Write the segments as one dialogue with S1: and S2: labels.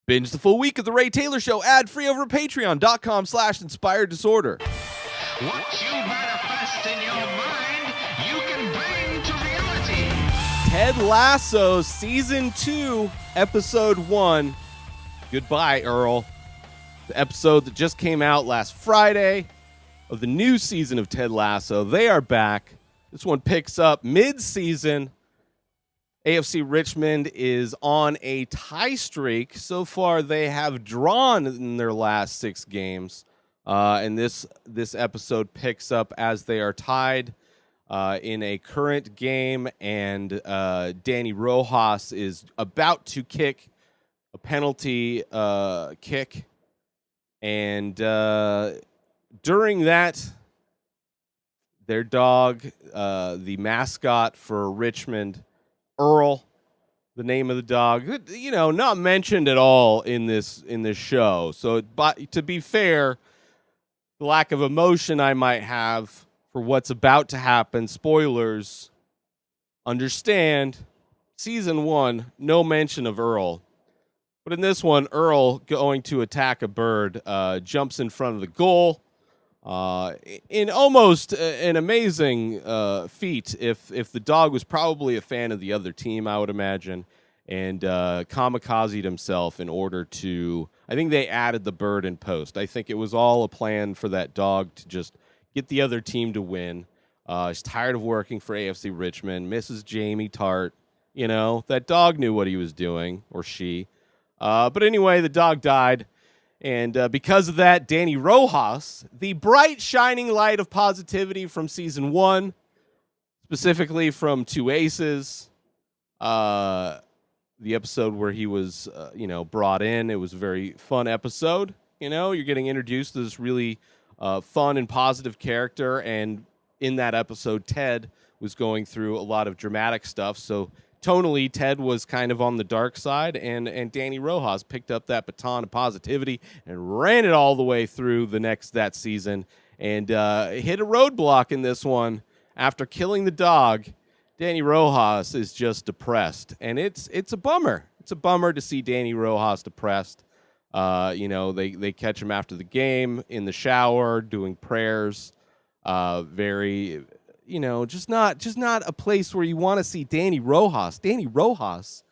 S1: Binge the full week of The Ray Taylor Show ad-free over at patreon.com/inspireddisorder.
S2: What you manifest in your mind, you can bring to reality.
S1: Ted Lasso, Season 2, Episode 1. Goodbye, Earl. The episode that just came out last Friday of the new season of Ted Lasso. They are back. This one picks up mid-season. AFC Richmond is on a tie streak. So far, they have drawn in their last 6 games. And this episode picks up as they are tied in a current game. And Dani Rojas is about to kick a penalty kick. And during that, their dog, the mascot for Richmond, Earl, the name of the dog, not mentioned at all in this show. So, but to be fair, the lack of emotion I might have for what's about to happen, spoilers, understand, season 1, no mention of Earl. But in this one, Earl going to attack a bird, jumps in front of the goal. In almost an amazing feat, if the dog was probably a fan of the other team, I would imagine, and kamikazed himself in order to, I think they added the bird in post. I think it was all a plan for that dog to just get the other team to win. He's tired of working for AFC Richmond, misses Jamie Tartt. That dog knew what he was doing, or she. But anyway, the dog died. And because of that, Dani Rojas, the bright, shining light of positivity from Season 1, specifically from Two Aces, the episode where he was, brought in. It was a very fun episode. You're getting introduced to this really fun and positive character. And in that episode, Ted was going through a lot of dramatic stuff. So tonally, Ted was kind of on the dark side, and Dani Rojas picked up that baton of positivity and ran it all the way through that season, and hit a roadblock in this one. After killing the dog, Dani Rojas is just depressed, and it's a bummer. It's a bummer to see Dani Rojas depressed. They catch him after the game in the shower doing prayers. Very. Just not a place where you want to see Dani Rojas. Dani Rojas,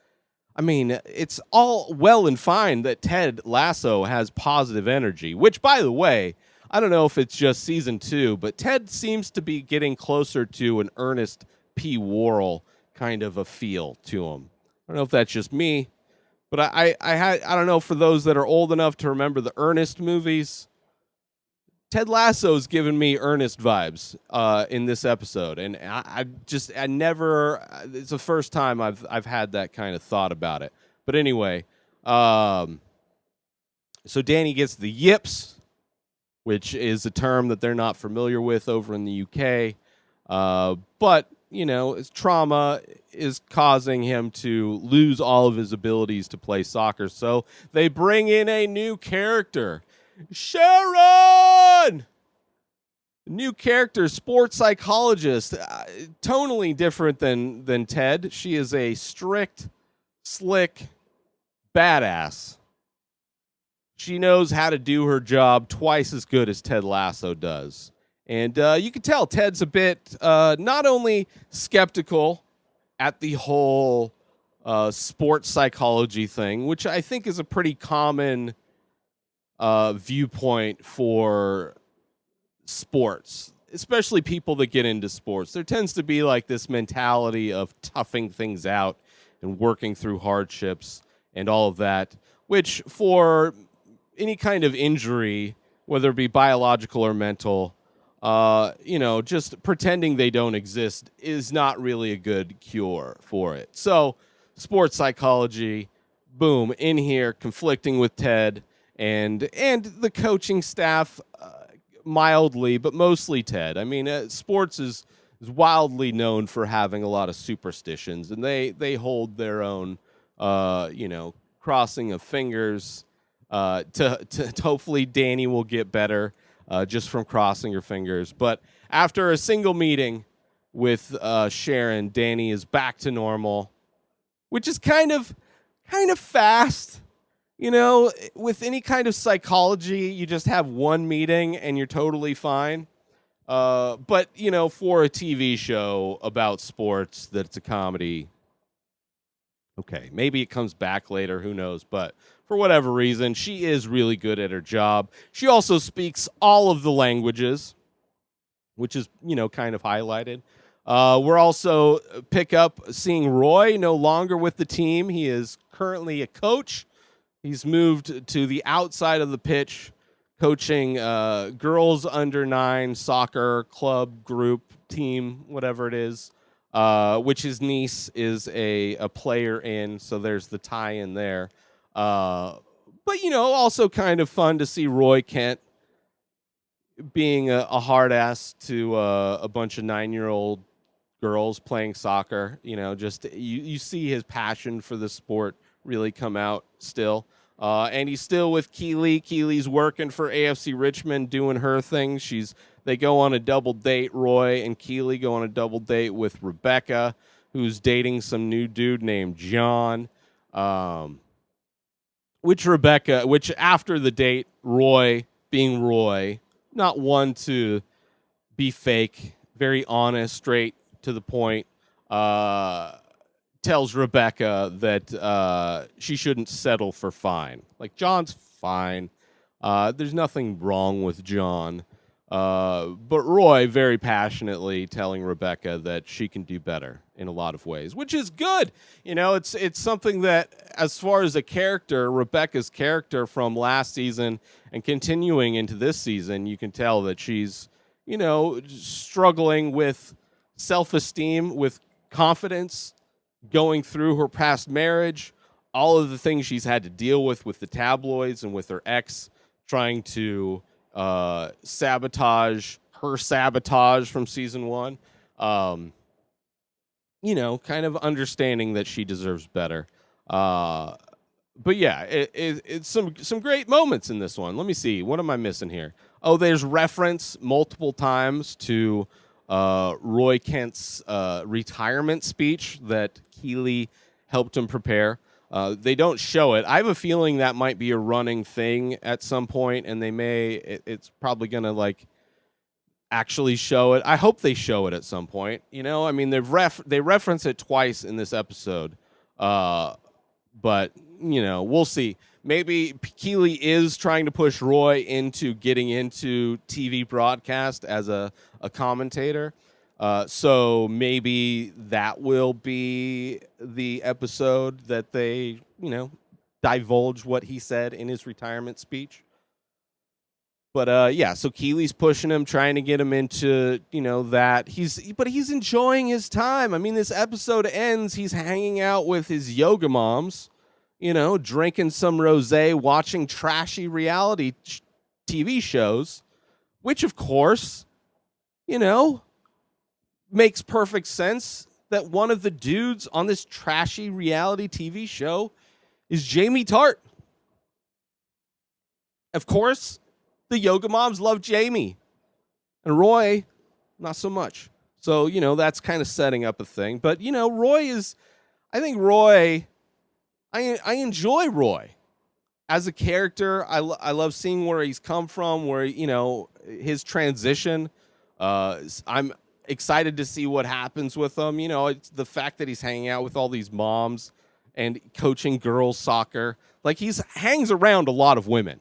S1: I mean, it's all well and fine that Ted Lasso has positive energy, which, by the way, I don't know if it's just season 2, but Ted seems to be getting closer to an Ernest P. Worrell kind of a feel to him. I don't know if that's just me, but I don't know, for those that are old enough to remember the Ernest movies, Ted Lasso's given me Ernest vibes in this episode, and I never. It's the first time I've had that kind of thought about it. But anyway, so Dani gets the yips, which is a term that they're not familiar with over in the UK. But his trauma is causing him to lose all of his abilities to play soccer. So they bring in a new character. Sharon! New character, sports psychologist, tonally different than Ted. She is a strict, slick, badass. She knows how to do her job twice as good as Ted Lasso does. And you can tell Ted's a bit not only skeptical at the whole sports psychology thing, which I think is a pretty common viewpoint for sports, especially people that get into sports. There tends to be like this mentality of toughing things out and working through hardships and all of that, which for any kind of injury, whether it be biological or mental, just pretending they don't exist is not really a good cure for it. So sports psychology, boom, in here, conflicting with Ted and the coaching staff, mildly, but mostly Ted. I mean, sports is wildly known for having a lot of superstitions, and they hold their own, crossing of fingers to hopefully Dani will get better just from crossing her fingers. But after a single meeting with Sharon, Dani is back to normal, which is kind of fast. with any kind of psychology, you just have one meeting and you're totally fine. But for a TV show about sports that's a comedy, okay, maybe it comes back later, who knows? But for whatever reason, she is really good at her job. She also speaks all of the languages, which is, kind of highlighted. We're also pick up seeing Roy no longer with the team. He is currently a coach. He's moved to the outside of the pitch, coaching girls under 9 soccer club group team, whatever it is, which his niece is a player in. So there's the tie in there. But, also kind of fun to see Roy Kent being a hard ass to a bunch of 9-year-old girls playing soccer. Just you see his passion for the sport really come out still. And he's still with Keeley. Keeley's working for AFC Richmond, doing her thing. They go on a double date. Roy and Keeley go on a double date with Rebecca, who's dating some new dude named John. Which after the date, Roy, being Roy, not one to be fake, very honest, straight to the point, tells Rebecca that she shouldn't settle for fine. Like, John's fine. There's nothing wrong with John. But Roy very passionately telling Rebecca that she can do better in a lot of ways, which is good. It's something that, as far as a character, Rebecca's character from last season and continuing into this season, you can tell that she's, struggling with self-esteem, with confidence, going through her past marriage, all of the things she's had to deal with the tabloids and with her ex trying to sabotage from season 1. Kind of understanding that she deserves better. But yeah, it's some great moments in this one. Let me see. What am I missing here? Oh, there's reference multiple times to Roy Kent's retirement speech that Keeley helped him prepare. They don't show it. I have a feeling that might be a running thing at some point, and it's probably going to actually show it. I hope they show it at some point. I mean, they reference it twice in this episode. But, we'll see. Maybe Keeley is trying to push Roy into getting into TV broadcast as a commentator. So maybe that will be the episode that they, divulge what he said in his retirement speech. But so Keeley's pushing him, trying to get him into, that. But he's enjoying his time. I mean, this episode ends, he's hanging out with his yoga moms, drinking some rosé, watching trashy reality TV shows, which, of course, makes perfect sense that one of the dudes on this trashy reality TV show is Jamie Tartt. Of course, the yoga moms love Jamie, and Roy, not so much. So, that's kind of setting up a thing. But, I enjoy Roy as a character. I love seeing where he's come from, where, his transition. I'm excited to see what happens with him. It's the fact that he's hanging out with all these moms and coaching girls soccer. Like, hangs around a lot of women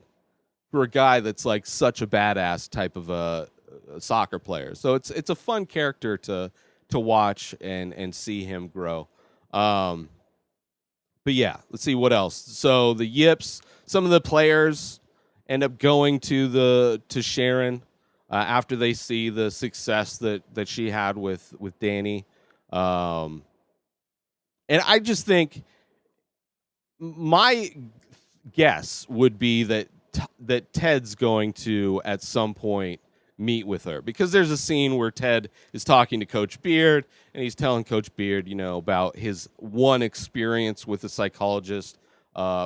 S1: for a guy that's such a badass type of a soccer player. So it's a fun character to watch and see him grow. But yeah, let's see what else. So the yips, some of the players end up going to Sharon after they see the success that she had with Dani. And I just think my guess would be that Ted's going to at some point meet with her, because there's a scene where Ted is talking to Coach Beard and he's telling Coach Beard, about his one experience with a psychologist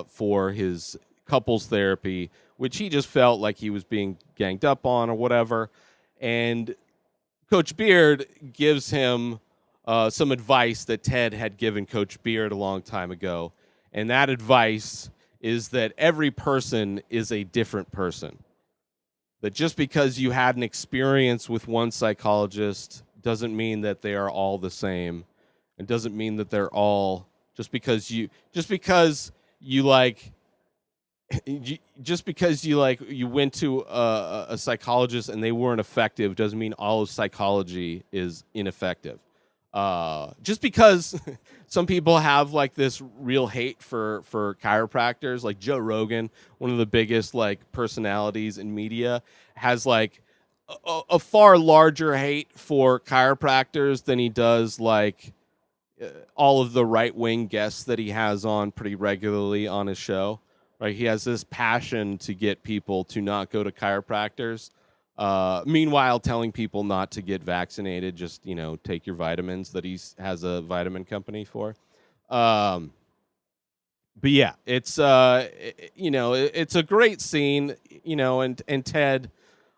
S1: for his couples therapy, which he just felt like he was being ganged up on or whatever. And Coach Beard gives him some advice that Ted had given Coach Beard a long time ago. And that advice is that every person is a different person. That just because you had an experience with one psychologist doesn't mean that they are all the same. It doesn't mean that they're all just because you went to a psychologist and they weren't effective doesn't mean all of psychology is ineffective. Just because some people have like this real hate for chiropractors, like Joe Rogan, one of the biggest like personalities in media, has like a far larger hate for chiropractors than he does like all of the right-wing guests that he has on pretty regularly on his show. Right, he has this passion to get people to not go to chiropractors. Meanwhile, telling people not to get vaccinated, just take your vitamins that he has a vitamin company for. But yeah, it's it's a great scene, and Ted,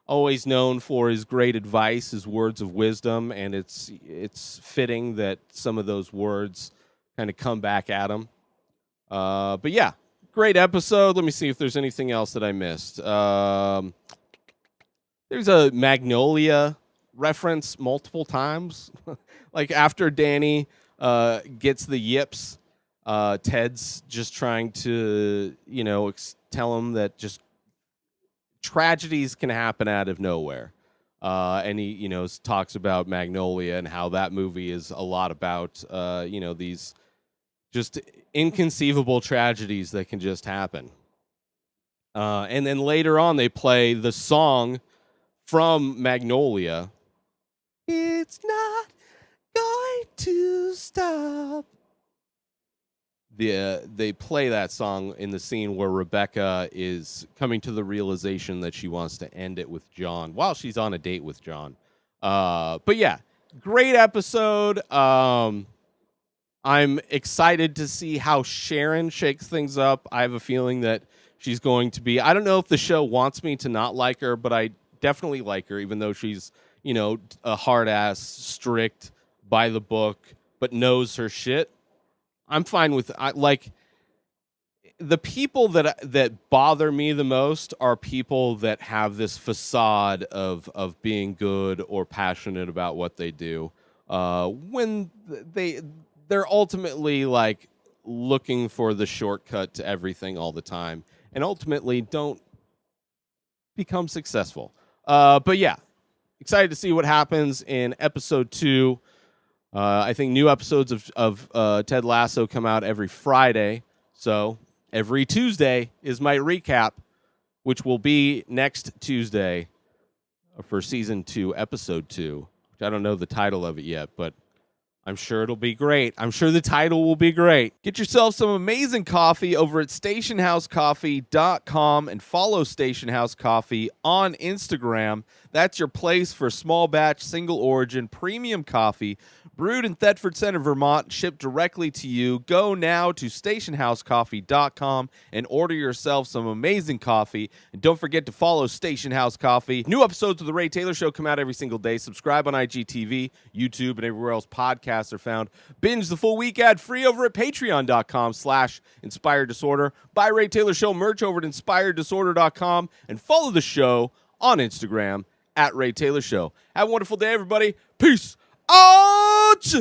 S1: always known for his great advice, his words of wisdom, and it's fitting that some of those words kind of come back at him. But yeah. Great episode. Let me see if there's anything else that I missed. There's a Magnolia reference multiple times. Like after Dani gets the yips, Ted's just trying to, tell him that just tragedies can happen out of nowhere. And he, talks about Magnolia and how that movie is a lot about, these just inconceivable tragedies that can just happen. And then later on, they play the song from Magnolia. It's not going to stop. They play that song in the scene where Rebecca is coming to the realization that she wants to end it with John while she's on a date with John. But yeah, great episode. I'm excited to see how Sharon shakes things up. I have a feeling that she's going to be... I don't know if the show wants me to not like her, but I definitely like her, even though she's, a hard-ass, strict, by the book, but knows her shit. I'm fine with... the people that bother me the most are people that have this facade of being good or passionate about what they do. When they're ultimately like looking for the shortcut to everything all the time and ultimately don't become successful. But yeah, excited to see what happens in episode 2. I think new episodes of Ted Lasso come out every Friday. So every Tuesday is my recap, which will be next Tuesday for season 2, episode 2, which I don't know the title of it yet, but I'm sure it'll be great. I'm sure the title will be great. Get yourself some amazing coffee over at stationhousecoffee.com and follow Station House Coffee on Instagram. That's your place for small batch, single origin, premium coffee brewed in Thetford Center, Vermont, shipped directly to you. Go now to stationhousecoffee.com and order yourself some amazing coffee. And don't forget to follow Station House Coffee. New episodes of The Ray Taylor Show come out every single day. Subscribe on IGTV, YouTube, and everywhere else podcasts are found. Binge the full week ad-free over at patreon.com/Inspired Disorder. Buy Ray Taylor Show merch over at inspireddisorder.com and follow the show on Instagram at Ray Taylor Show. Have a wonderful day, everybody. Peace out!